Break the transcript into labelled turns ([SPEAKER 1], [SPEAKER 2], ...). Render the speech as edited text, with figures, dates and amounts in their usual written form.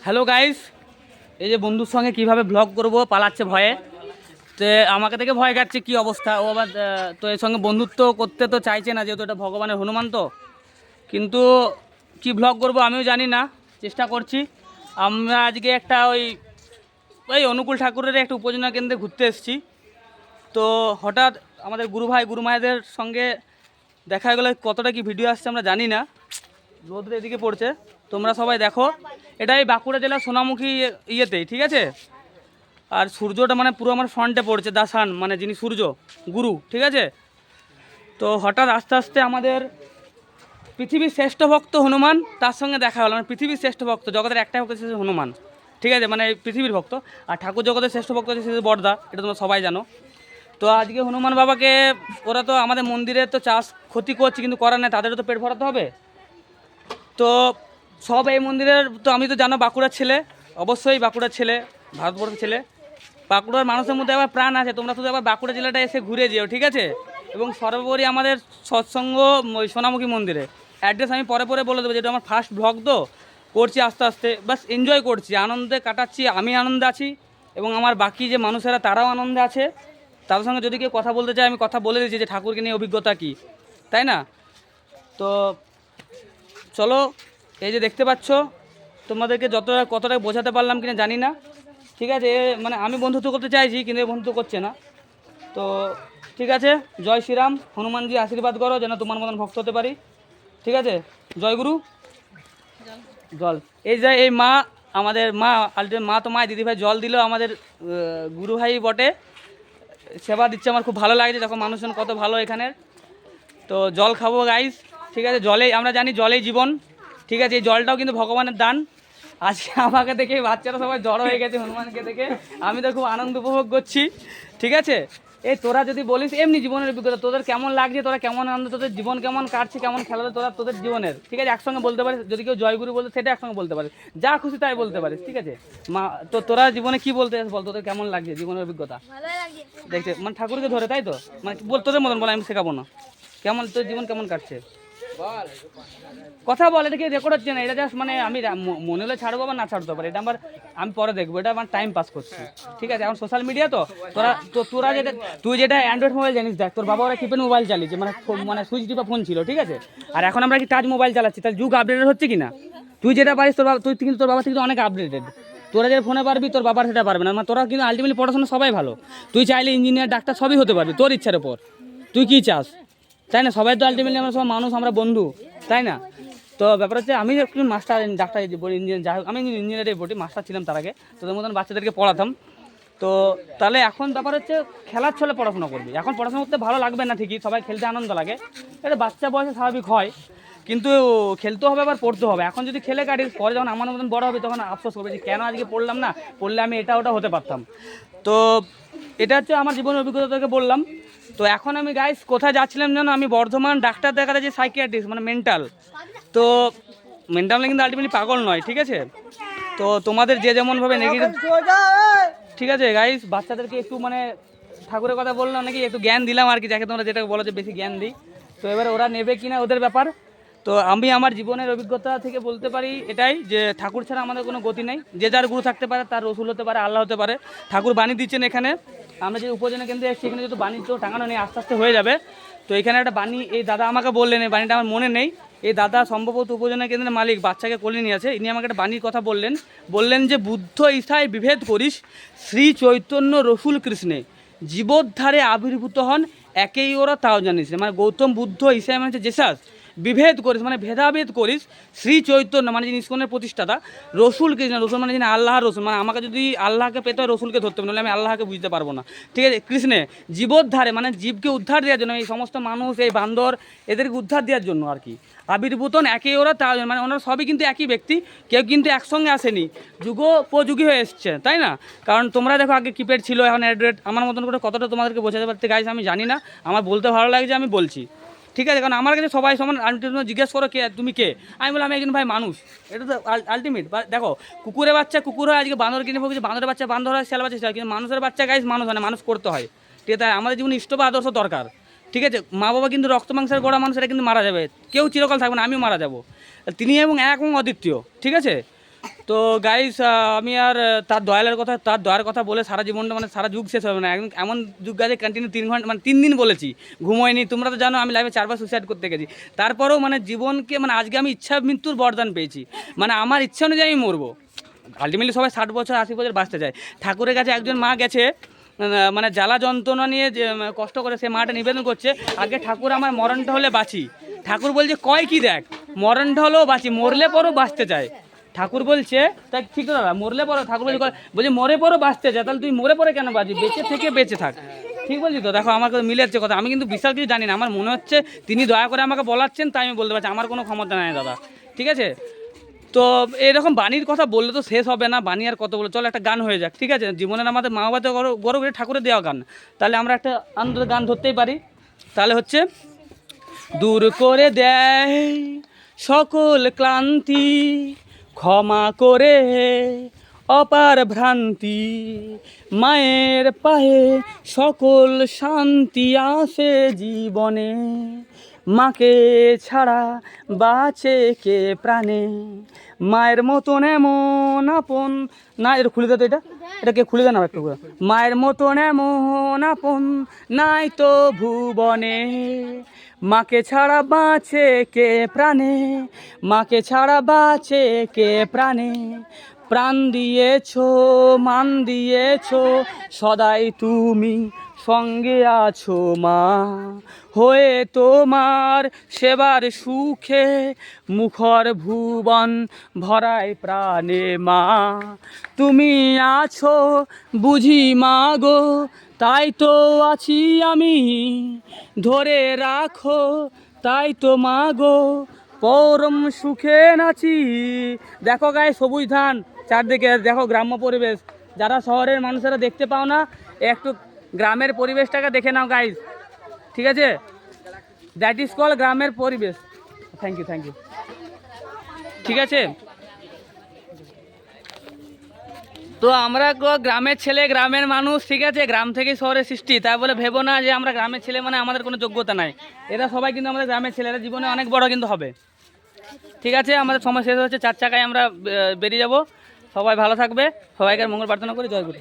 [SPEAKER 1] Hello guys, এই যে বন্ধুর সঙ্গে কিভাবে ব্লগ করব পালাচ্ছে ভয়ে। তো আমাকে দেখে ভয় কাটছে, কি অবস্থা ও আবার। তো এর সঙ্গে বন্ধুত্ব করতে তো চাইছে না, যেহেতু এটা ভগবানের হনুমান। তো কিন্তু কি ব্লগ করব আমিও জানি না, চেষ্টা করছি। আমরা আজকে একটা ওই অনুকূল ঠাকুরের একটা উপজনা কেন্দ্রে ঘুরতে এসেছি। তো হঠাৎ আমাদের গুরু ভাই গুরু মায়েদের সঙ্গে দেখা গেলো, কতটা কি ভিডিও আসছে আমরা জানি না। রোদ্র এদিকে পড়ছে, তোমরা সবাই দেখো। এটাই বাঁকুড়া জেলার সোনামুখী ইয়েতেই, ঠিক আছে। আর সূর্যটা মানে পুরো আমার ফ্রন্টে পড়ছে, দা সান মানে যিনি সূর্য গুরু, ঠিক আছে। তো হঠাৎ আস্তে আস্তে আমাদের পৃথিবীর শ্রেষ্ঠ ভক্ত হনুমান, তার সঙ্গে দেখা হলো। মানে পৃথিবীর শ্রেষ্ঠ ভক্ত, জগতের একটাই ভক্ত, সে হনুমান, ঠিক আছে, মানে পৃথিবীর ভক্ত। আর ঠাকুর জগতের শ্রেষ্ঠ ভক্ত হচ্ছে সে বড়দা, এটা তোমরা সবাই জানো। তো আজকে হনুমান বাবাকে, ওরা তো আমাদের মন্দিরের তো চাষ ক্ষতি করছে, কিন্তু করার নেই, তাদেরও তো পেট ভরাতে হবে। তো সব এই মন্দিরের, তো আমি তো জানো বাঁকুড়ার ছেলে, অবশ্যই বাঁকুড়ার ছেলে, ভারতবর্ষের ছেলে। বাঁকুড়ার মানুষের মধ্যে আবার প্রাণ আছে, তোমরা শুধু আবার বাঁকুড়া জেলাটা এসে ঘুরে যেও, ঠিক আছে। এবং সর্বোপরি আমাদের সৎসঙ্গ ওই সোনামুখী মন্দিরে অ্যাড্রেস আমি পরে পরে বলে দেবো, যেটা আমার ফার্স্ট ব্লগ তো করছি আস্তে আস্তে, বাস এনজয় করছি, আনন্দে কাটাচ্ছি, আমি আনন্দে আছি এবং আমার বাকি যে মানুষেরা তারাও আনন্দে আছে। তাদের সঙ্গে যদি কেউ কথা বলতে চায়, আমি কথা বলে দিচ্ছি যে ঠাকুরকে নিয়ে অভিজ্ঞতা কী, তাই না। তো চলো, এই যে দেখতে পাচ্ছ, তোমাদেরকে কতটা বোঝাতে পারলাম কিনা জানি না, ঠিক আছে। মানে আমি বন্ধুত্ব করতে চাইছি, কিন্তু বন্ধুত্ব করছে না। তো ঠিক আছে, জয় শ্রীরাম, হনুমানজি আশীর্বাদ করো যেন তোমার মতন ভক্ত হতে পারি, ঠিক আছে। জয় গুরু। জল, এই যে এই মা, আমাদের মা, আলটিমেট মা তো মা, দিদিভাই জল দিল, আমাদের গুরু ভাই বটে, সেবা দিচ্ছে। আমার খুব ভালো লাগছে, দেখো মানুষজন কত ভালো এখানের। তো জল খাবো গাইস, ঠিক আছে। জলেই আমরা জানি, জলেই জীবন, ঠিক আছে। এই জলটাও কিন্তু ভগবানের দান। আজকে আমাকে দেখে বাচ্চারা সবাই জড়ো হয়ে গেছে হনুমানকে দেখে, আমি তো খুব আনন্দ উপভোগ করছি, ঠিক আছে। এই তোরা যদি বলিস এমনি জীবনের অভিজ্ঞতা, তোদের কেমন লাগছে, তোরা কেমন আনন্দ, তোদের জীবন কেমন কাটছে, কেমন খেলা তোরা তোদের জীবনের, ঠিক আছে, একসঙ্গে বলতে পারিস। যদি কেউ জয়গুরু বলতে, সেটা একসঙ্গে বলতে পারিস, যা খুশি তাই বলতে পারিস, ঠিক আছে। মা তো তোরা জীবনে কি বলতে বল, তোদের কেমন লাগছে জীবনের অভিজ্ঞতা দেখছে, মানে ঠাকুরকে ধরে, তাই তো, মানে বল তোদের মতন বল, আমি শেখাবো না। কেমন তোর জীবন কেমন কাটছে, কথা বল। এটা কি রেকর্ড হচ্ছে না, এটা জাস্ট মানে আমি মনে হলে ছাড়বো বা না ছাড়তে পারি, এটা আমার, আমি পরে দেখবো, এটা আমার টাইম পাস করছি, ঠিক আছে। এখন সোশ্যাল মিডিয়া তো তোরা যেটা, তুই যেটা অ্যান্ড্রয়েড মোবাইল জানিস, দেখ তোর বাবা ওরা কিপ্যাড মোবাইল চালিয়েছে, মানে সুইচ টিপা ফোন ছিল, ঠিক আছে। আর এখন আমরা কি টাচ মোবাইল চালাচ্ছি, তাহলে যুগ আপডেটেড হচ্ছে কি না। তুই যেটা পারিস তুই কিন্তু তোর বাবা থেকে অনেক আপডেটেড। তোরা যে ফোনে পারবি, তোর বাবার সেটা পারবে না। মানে তোরা কিন্তু আলটিমেটলি পড়াশোনা সবাই ভালো, তুই চাইলে ইঞ্জিনিয়ার ডাক্তার সবই হতে পারবি তোর ইচ্ছার উপর, তুই কি চাস, তাই না। সবাই তো আলটিমেটলি আমরা সব মানুষ, আমরা বন্ধু, তাই না। তো ব্যাপার হচ্ছে, আমি একটু মাস্টার ডাক্তার ইঞ্জিনিয়ার, যাই হোক আমি ইঞ্জিনিয়ারে পড়ি, মাস্টার ছিলাম তার আগে, তোদের মতন বাচ্চাদেরকে পড়াতাম। তো তাহলে এখন ব্যাপার হচ্ছে, খেলার ছলে পড়াশোনা করবি। এখন পড়াশোনা করতে ভালো লাগবে না ঠিকই, সবাই খেলতে আনন্দ লাগে, এটা বাচ্চা বয়সে স্বাভাবিক হয়, কিন্তু খেলতে হবে আবার পড়তে হবে। এখন যদি খেলে কাটিস, পরে যখন আমার মতন বড় হবে তখন আফসোস করবে যে কেন আজকে পড়লাম না, পড়লে আমি এটা ওটা হতে পারতাম। তো এটা হচ্ছে আমার জীবনের অভিজ্ঞতা থেকে বললাম। তো এখন আমি গাইস কোথায় যাচ্ছিলাম জানো, আমি বর্ধমান ডাক্তার দেখাতে, যে সাইকিয়াট্রিস্ট মানে মেন্টাল। তো মেন্টাল কিন্তু আলটিমেটলি পাগল নয়, ঠিক আছে। তো তোমাদের যে যেমনভাবে নেগেটিভ, ঠিক আছে গাইস, বাচ্চাদেরকে একটু মানে ঠাকুরের কথা বললাম নাকি, একটু জ্ঞান দিলাম আর কি, যাকে তোমরা যেটা বলো যে বেশি জ্ঞান দিই। তো এবারে ওরা নেবে কিনা ওদের ব্যাপার। তো আমি আমার জীবনের অভিজ্ঞতা থেকে বলতে পারি এটাই, যে ঠাকুর ছাড়া আমাদের কোনো গতি নেই। যে যার গুরু থাকতে পারে, তার রসুল হতে পারে, আল্লাহ হতে পারে। ঠাকুর বাণী দিচ্ছেন এখানে, আমরা যে উপজেলা কেন্দ্রে এসেছি, এখানে যেহেতু বাণিজ্য টাঙানো নেই, আস্তে আস্তে হয়ে যাবে। তো এখানে একটা বাণী, এই দাদা আমাকে বললেন, এই বাণীটা আমার মনে নেই, এই দাদা সম্ভবত উপজেলা কেন্দ্রের মালিক, বাচ্চাকে কোলে নিয়ে আছে, ইনি আমাকে একটা বাণীর কথা বললেন যে বুদ্ধ ঈশায় বিভেদ করিস, শ্রী চৈতন্য রসুল কৃষ্ণে জীবোদ্ধারে আবির্ভূত হন, একেই ওরা তাও জানিস। মানে গৌতম বুদ্ধ ঈশায় মানে হচ্ছে জেসাস, বিভেদ করিস মানে ভেদাভেদ করিস, শ্রী চৈতন্য মানে যিনি ইস্কনের প্রতিষ্ঠাতা, রসুল কৃষ্ণ, রসুল মানে যিনি আল্লাহর রসুল, মানে আমাকে যদি আল্লাহকে পেতে হয় রসুলকে ধরতে হবে, নাহলে আমি আল্লাহকে বুঝতে পারবো না, ঠিক আছে। কৃষ্ণে জীবোদ্ধারে মানে জীবকে উদ্ধার দেওয়ার জন্য, এই সমস্ত মানুষ, এই বান্দর, এদেরকে উদ্ধার দেওয়ার জন্য আর কি। আবির্ভূতন একে ওরা তা, মানে ওনারা সবই কিন্তু একই ব্যক্তি, কেউ কিন্তু একসঙ্গে আসেনি, যুগোপযোগী হয়ে এসছে, তাই না। কারণ তোমরা দেখো আগে কিপ্যাড ছিল, এখন অ্যান্ড্রয়েড। আমার মতন করে কতটা তোমাদেরকে বোঝাতে পারতে গাইস আমি জানি না, আমার বলতে ভালো লাগছে আমি বলছি, ঠিক আছে। কারণ আমার কাছে সবাই সমান, জিজ্ঞেস করো কে তুমি, কে, আমি বললাম আমি একজন ভাই মানুষ, এটা তো আলটিমেট। দেখো কুকুরের বাচ্চা কুকুর হয়, আজকে বাঁদর কিনে ভোগেছে, বাঁদরের বাচ্চা বাঁদর হয়, শেয়াল বাচ্চা শেয়াল, কিন্তু মানুষের বাচ্চা গাইস মানুষ হয় না, মানুষ করতে হয়, ঠিক আছে। আমাদের জীবনে ইষ্ট বা আদর্শ দরকার, ঠিক আছে। মা বাবা কিন্তু রক্ত মাংসের গড়া মানুষ, এটা কিন্তু মারা যাবে, কেউ চিরকাল থাকবে না, আমিও মারা যাবো, তিনি এবং এক এবং অদ্বিতীয়, ঠিক আছে। তো গাইস আমি আর তার দয়ার কথা বলে সারা জীবনটা মানে সারা যুগ শেষ হবে না। এমন যুগ গেছে কন্টিনিউ 3 ঘন্টা মানে 3 দিন বলেছি, ঘুমোয়নি। তোমরা তো জানো আমি লাইভে 4 বার সুইসাইড করতে গেছি, তারপরেও মানে জীবনকে মানে আজকে আমি ইচ্ছা মৃত্যুর বরদান পেয়েছি। মানে আমার ইচ্ছা অনুযায়ী আমি মরবো। আলটিমেটলি সবাই 60 বছর 80 বছর বাঁচতে চায়। ঠাকুরের কাছে একজন মা গেছে মানে জ্বালা যন্ত্রণা নিয়ে যে কষ্ট করে সে মাটা নিবেদন করছে, আগে ঠাকুর আমার মরণটা হলে বাঁচি। ঠাকুর বলছে কয় কি দেখ, মরণটা হলেও বাঁচি, মরলে পরও বাঁচতে চায়। ঠাকুর বলছে তাই ঠিক তো দাদা, মরলে পরও ঠাকুর বলছে মরে পরও বাঁচতে চায়, তাহলে তুই মরে পরে কেন বাঁচবি, বেঁচে থেকে বেঁচে থাক। ঠিক বলছি তো? দেখো আমার মিলে যাচ্ছে কথা। আমি কিন্তু বিশাল কিছু জানি না, আমার মনে হচ্ছে তিনি দয়া করে আমাকে বলাচ্ছেন, তাই আমি বলতে পারছি। আমার কোনো ক্ষমতা নাই দাদা, ঠিক আছে? তো এরকম বাণীর কথা বললে তো শেষ হবে না, বাণী আর কত বলে। চলো একটা গান হয়ে যাক, ঠিক আছে? জীবনের আমাদের মা বাবা গৌরব ঠাকুরের দেওয়া গান, তাহলে আমরা একটা আনন্দের গান ধরতেই পারি। তাহলে হচ্ছে, দূর করে দেয় সকল ক্লান্তি, ক্ষমা করে অপার ভ্রান্তি, মায়ের পায়ে সকল শান্তি আসে জীবনে, মাকে ছাড়া বাঁচে কে প্রাণে, মায়ের মতন এমন আপন না। এটা খুলে দে তো, এটাকে খুলে দেন একটু। মায়ের মতন এমন আপন নাই তো ভুবনে, মাকে ছাড়া বাঁচে কে প্রাণে, মাকে ছাড়া বাঁচে কে প্রাণে, প্রাণ দিয়েছো মান দিয়েছো সদাই তুমি সঙ্গে আছো মা, হয়ে তোমার সেবার সুখে মুখর ভুবন ভরায় প্রাণে মা, তুমি আছো বুঝি মা গো, তাই তো আছি আমি, ধরে রাখো তাই তো মা গো, পরম সুখে নাচি। দেখো গায়ে সবুজ ধান চারদিকে, দেখো গ্রাম্য পরিবেশ, যারা শহরের মানুষেরা দেখতে পাও না, একটু গ্রামের পরিবেশটাকে দেখে নাও গাইজ, ঠিক আছে? দ্যাট ইজ কল গ্রামের পরিবেশ। থ্যাংক ইউ, ঠিক আছে? তো আমরা গ্রামের ছেলে, গ্রামের মানুষ, ঠিক আছে? গ্রাম থেকে শহরের সৃষ্টি, তাই বলে ভেবো না যে আমরা গ্রামের ছেলে মানে আমাদের কোনো যোগ্যতা নাই। এরা সবাই কিন্তু আমাদের গ্রামের ছেলেরা জীবনে অনেক বড় কিন্তু হবে, ঠিক আছে? আমাদের সময় শেষ হচ্ছে, 4 চাকায় আমরা বেরিয়ে যাব। সবাই ভালো থাকবে, সবাইকে মঙ্গল প্রার্থনা করি। জয় গুরু।